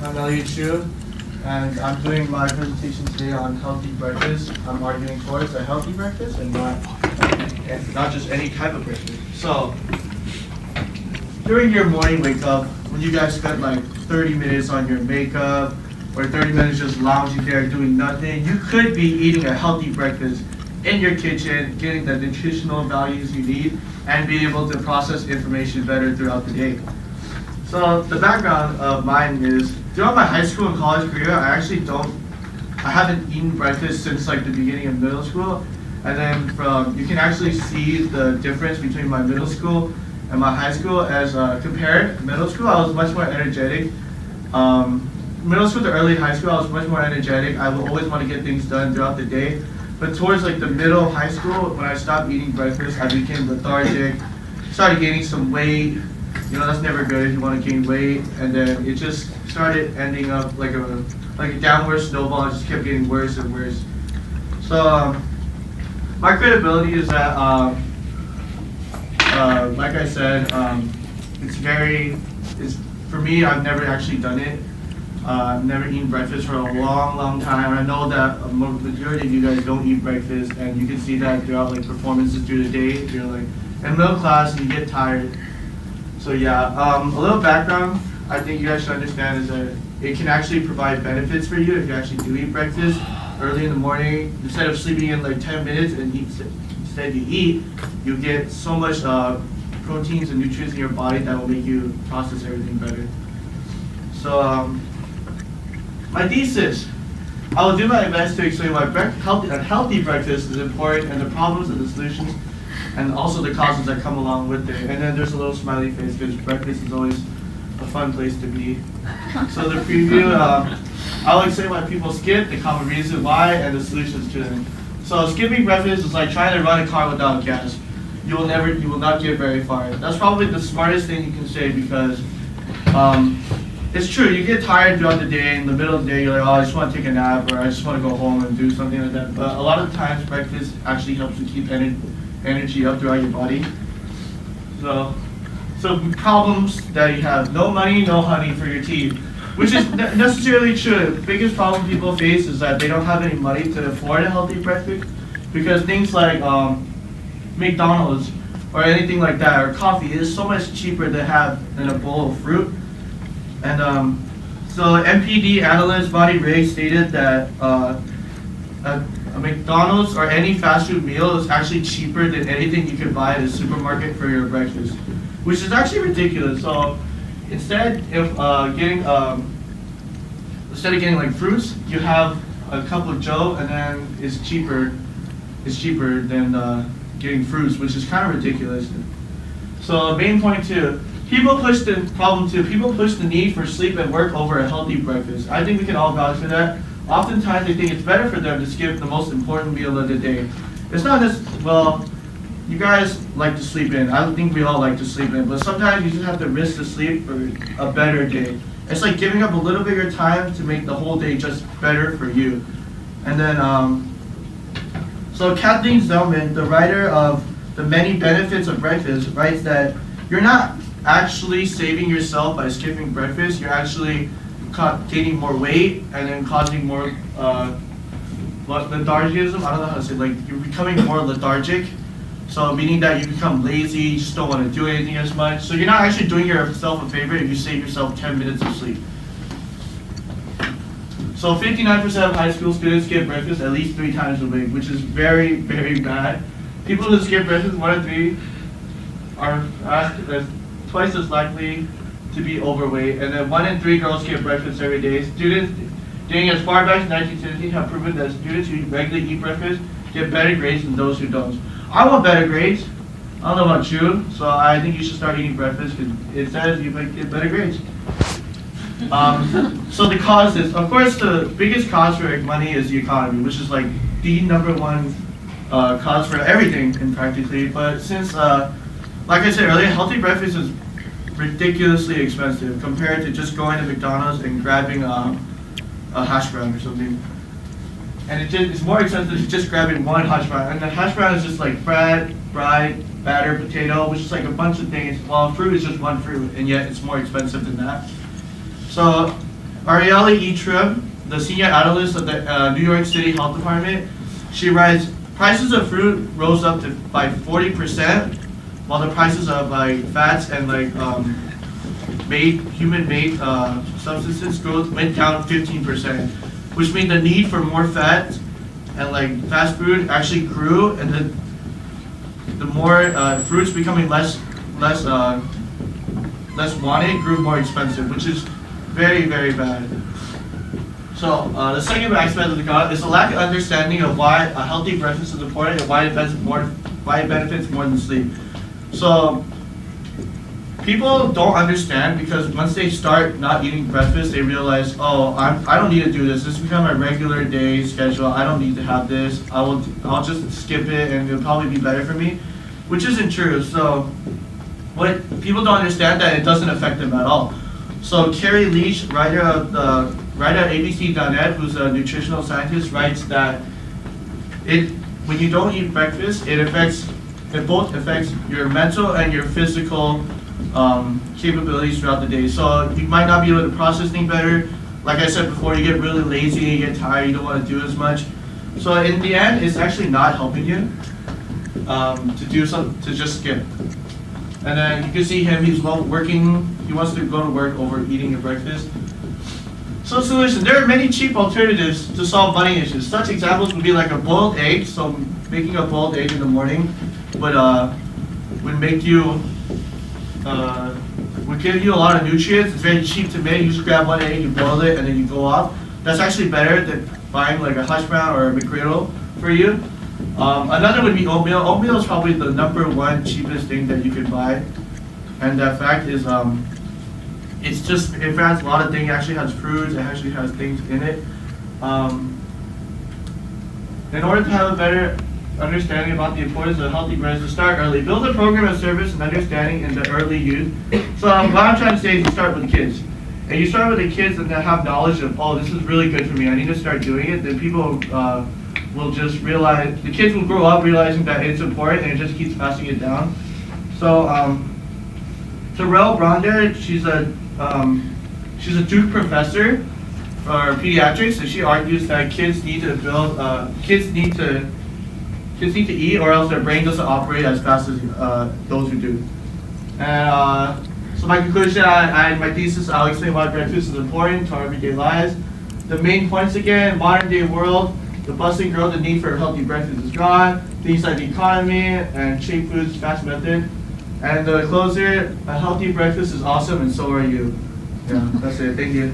I'm Elliot and I'm doing my presentation today on healthy breakfast. I'm arguing towards a healthy breakfast and not just any type of breakfast. So, during your morning wake up, when you guys spend like 30 minutes on your makeup or 30 minutes just lounging there doing nothing, you could be eating a healthy breakfast in your kitchen, getting the nutritional values you need, and being able to process information better throughout the day. So the background of mine is, throughout my high school and college career, I haven't eaten breakfast since like the beginning of middle school. And then you can actually see the difference between my middle school and my high school. As compared, middle school I was much more energetic. Middle school to early high school I was much more energetic. I would always want to get things done throughout the day. But towards like the middle high school, when I stopped eating breakfast, I became lethargic, started gaining some weight. You know, that's never good if you want to gain weight. And then it just started ending up like a downward snowball. It just kept getting worse and worse. So my credibility is that, like I said, for me, I've never actually done it. I've never eaten breakfast for a long, long time. I know that a majority of you guys don't eat breakfast, and you can see that throughout like performances through the day. If you're like in middle class and you get tired. So yeah, a little background I think you guys should understand is that it can actually provide benefits for you if you actually do eat breakfast early in the morning. Instead of sleeping in like 10 minutes and instead you eat, you get so much proteins and nutrients in your body that will make you process everything better. So my thesis, I will do my best to explain why a healthy breakfast is important and the problems and the solutions and also the causes that come along with it. And then there's a little smiley face because breakfast is always a fun place to be. So the preview, I'll explain why people skip, the common reason why, and the solutions to them. So skipping breakfast is like trying to run a car without gas. You will not get very far. That's probably the smartest thing you can say because it's true, you get tired throughout the day. In the middle of the day, you're like, oh, I just want to take a nap, or I just want to go home and do something like that. But a lot of times, breakfast actually helps you keep energy up throughout your body. So problems that you have: no money, no honey for your tea, which is necessarily true. The biggest problem people face is that they don't have any money to afford a healthy breakfast, because things like McDonald's or anything like that, or coffee, is so much cheaper to have than a bowl of fruit. And so MPD analyst Bonnie Ray stated that a McDonald's or any fast food meal is actually cheaper than anything you could buy at a supermarket for your breakfast, which is actually ridiculous. So instead of getting like fruits, you have a cup of Joe, and then it's cheaper than getting fruits, which is kind of ridiculous. So main point two. People push the need for sleep and work over a healthy breakfast. I think we can all vouch for that. Oftentimes they think it's better for them to skip the most important meal of the day. It's not just, well, you guys like to sleep in. I don't think we all like to sleep in, but sometimes you just have to risk the sleep for a better day. It's like giving up a little bit of your time to make the whole day just better for you. And then, so Kathleen Zellman, the writer of The Many Benefits of Breakfast, writes that you're not actually saving yourself by skipping breakfast. You're actually gaining more weight and then causing more lethargism. I don't know how to say, like you're becoming more lethargic. So meaning that you become lazy, you just don't want to do anything as much. So you're not actually doing yourself a favor if you save yourself 10 minutes of sleep. So 59% of high school students skip breakfast at least 3 times a week, which is very, very bad. People who skip breakfast 1 in 3 are twice as likely to be overweight, and then 1 in 3 girls skip breakfast every day. Students dating as far back as 1970 have proven that students who regularly eat breakfast get better grades than those who don't. I want better grades. I don't know about you, so I think you should start eating breakfast because it says you might get better grades. So the causes, of course, the biggest cause for money is the economy, which is like the #1 cause for everything in practically. But since, like I said earlier, healthy breakfast is ridiculously expensive compared to just going to McDonald's and grabbing a hash brown or something. And it's more expensive than just grabbing one hash brown. And the hash brown is just like bread, fried, batter, potato, which is like a bunch of things. Well, fruit is just one fruit, and yet it's more expensive than that. So Arielle E. Trim, the senior analyst of the New York City Health Department, she writes, prices of fruit rose up by 40%, while the prices of like fats and like human-made substances growth went down 15%, which means the need for more fat and like fast food actually grew, and the more fruits becoming less wanted grew more expensive, which is very, very bad. So the second aspect of the gut is the lack of understanding of why a healthy breakfast is important and why it benefits more than sleep. So people don't understand because once they start not eating breakfast, they realize, oh, I don't need to do this. This has become my regular day schedule. I don't need to have this. I'll just skip it and it'll probably be better for me, which isn't true. So what people don't understand that it doesn't affect them at all. So Carrie Leach, writer at ABC.net, who's a nutritional scientist, writes that when you don't eat breakfast, it both affects your mental and your physical capabilities throughout the day. So you might not be able to process things better. Like I said before, you get really lazy, you get tired, you don't want to do as much. So in the end, it's actually not helping you to just skip. And then you can see him, he's working, he wants to go to work over eating a breakfast. So solution, there are many cheap alternatives to solve money issues. Such examples would be like a boiled egg. So making a boiled egg in the morning would make you, would give you a lot of nutrients. It's very cheap to make. You just grab one egg, you boil it, and then you go off. That's actually better than buying like a hash brown or a McGriddle for you. Another would be oatmeal. Oatmeal is probably the #1 cheapest thing that you could buy. And that fact is, it has a lot of things. It actually has fruits. It actually has things in it. In order to have a better understanding about the importance of healthy breakfast, start early. Build a program of service and understanding in the early youth. So what I'm trying to say is you start with the kids. And you start with the kids and they have knowledge of, oh, this is really good for me. I need to start doing it. Then people will just realize, the kids will grow up realizing that it's important and it just keeps passing it down. So Terrell Bronder, she's a Duke professor for pediatrics, and she argues that kids need to eat, or else their brain doesn't operate as fast as those who do. And so my conclusion, my thesis, I'll explain why breakfast is important to our everyday lives. The main points again: modern day world, the bustling growth, the need for a healthy breakfast is gone. Things like the economy and cheap foods, fast method. And the closer, a healthy breakfast is awesome, and so are you. Yeah, that's it. Thank you.